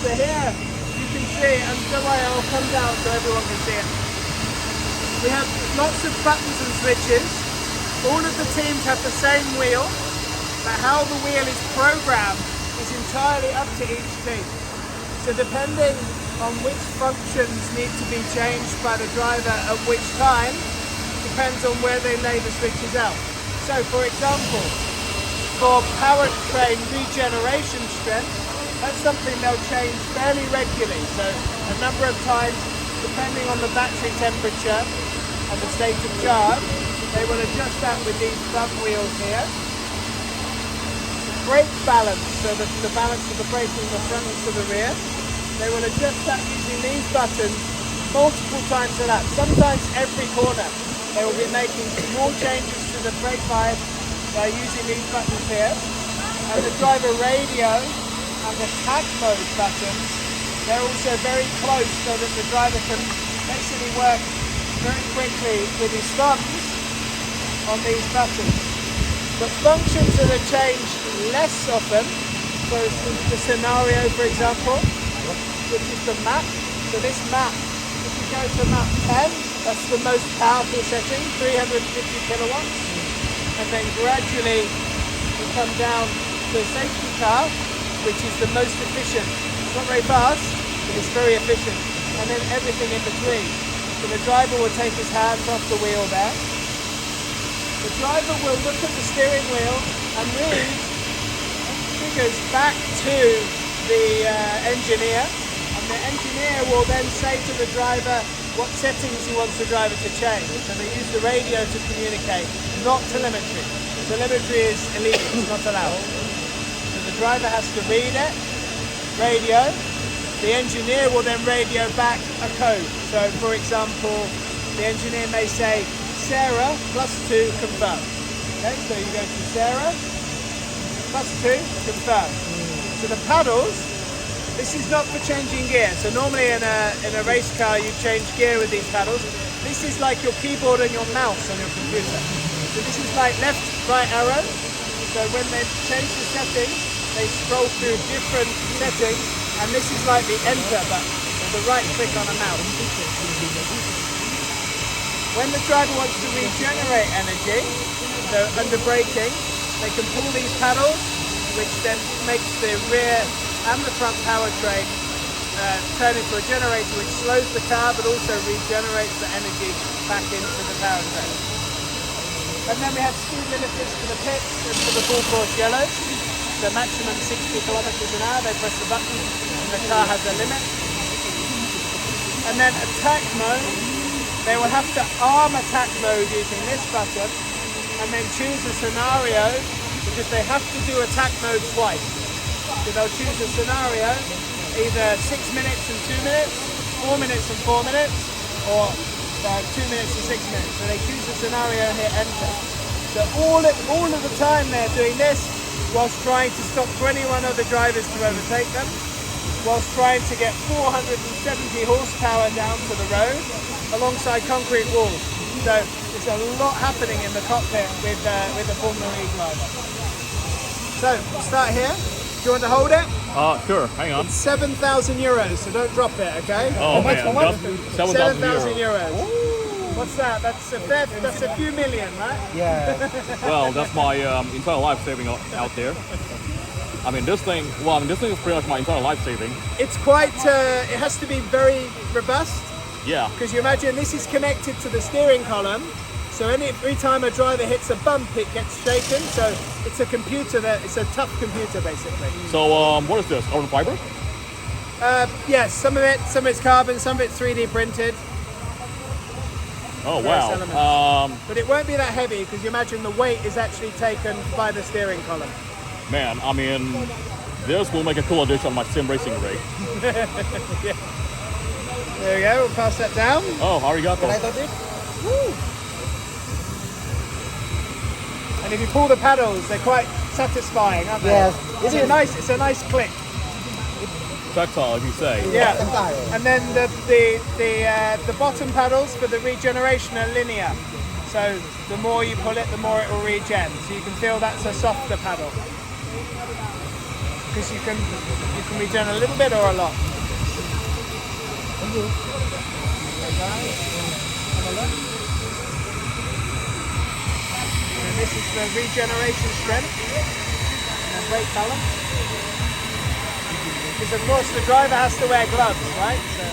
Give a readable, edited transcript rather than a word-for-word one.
So here you can see, and don't worry, I'll come down so everyone can see it. We have lots of buttons and switches. All of the teams have the same wheel, but how the wheel is programmed is entirely up to each team. So depending on which functions need to be changed by the driver at which time, depends on where they lay the switches out. So for example, for powertrain regeneration strength, that's something they'll change fairly regularly. So a number of times, depending on the battery temperature and the state of charge, they will adjust that with these front wheels here. Brake balance, so the balance of the brake from the front to the rear, they will adjust that using these buttons multiple times a lap. Sometimes every corner they will be making small changes to the brake bias by using these buttons here. And the driver radio and the tag mode buttons, they're also very close so that the driver can basically work very quickly with his thumbs on these buttons. The functions that are changed less often, so the scenario for example, which is the map. So this map, if you go to map 10, that's the most powerful setting, 350 kilowatts. And then gradually you come down to the safety car, which is the most efficient. It's not very fast, but it's very efficient. And then everything in between. So the driver will take his hands off the wheel there. The driver will look at the steering wheel and read figures back to the engineer, and the engineer will then say to the driver what settings he wants the driver to change. And they use the radio to communicate, not telemetry. Telemetry is illegal, it's not allowed. So the driver has to read it, radio. The engineer will then radio back a code. So for example, the engineer may say, Sarah +2 confirm. Okay, so you go to Sarah +2 confirm. So the paddles, this is not for changing gear. So normally in a race car you change gear with these paddles. This is like your keyboard and your mouse on your computer. So this is like left, right arrow. So when they change the settings, they scroll through different settings, and this is like the enter button, or the right click on a mouse. When the driver wants to regenerate energy, so under braking, they can pull these paddles, which then makes the rear and the front powertrain turn into a generator, which slows the car but also regenerates the energy back into the powertrain. And then we have speed limiters for the pits and for the full course yellow. So maximum 60 kilometers an hour, they press the button and the car has a limit. And then attack mode, they will have to arm attack mode using this button and then choose a scenario, because they have to do attack mode twice. So they'll choose a scenario, either 6 minutes and 2 minutes, 4 minutes and 4 minutes, or 2 minutes and 6 minutes. So they choose a scenario here, enter. So all of the time they're doing this, whilst trying to stop 21 other drivers to overtake them, whilst trying to get 470 horsepower down to the road, alongside concrete walls. So there's a lot happening in the cockpit with the Formula E driver. So we'll start here. Do you want to hold it? Sure, hang on. It's 7,000 euros, so don't drop it, okay? Oh man, 7,000 euros. What's that? That's a few million, right? Yeah. Well, that's my entire life saving out there. I mean, this thing is pretty much my entire life saving. It's quite, it has to be very robust. Yeah. Because you imagine this is connected to the steering column, so every time a driver hits a bump, it gets shaken. So it's a computer it's a tough computer basically. So what is this? Carbon fiber? Yes, some of it's carbon, some of it's 3D printed. Oh wow. But it won't be that heavy because you imagine the weight is actually taken by the steering column. Man, I mean, this will make a cool addition on my sim racing rig. Yeah. There we go, we'll pass that down. Oh, arigato. Can I touch it? Woo. And if you pull the paddles, they're quite satisfying, aren't they? Yes. It's a nice click. Tactile, if you say. Yeah. And then the bottom paddles for the regeneration are linear. So the more you pull it, the more it will regen. So you can feel that's a softer paddle. because you can return a little bit or a lot. And this is the regeneration strength and brake balance. Because of course the driver has to wear gloves, right? So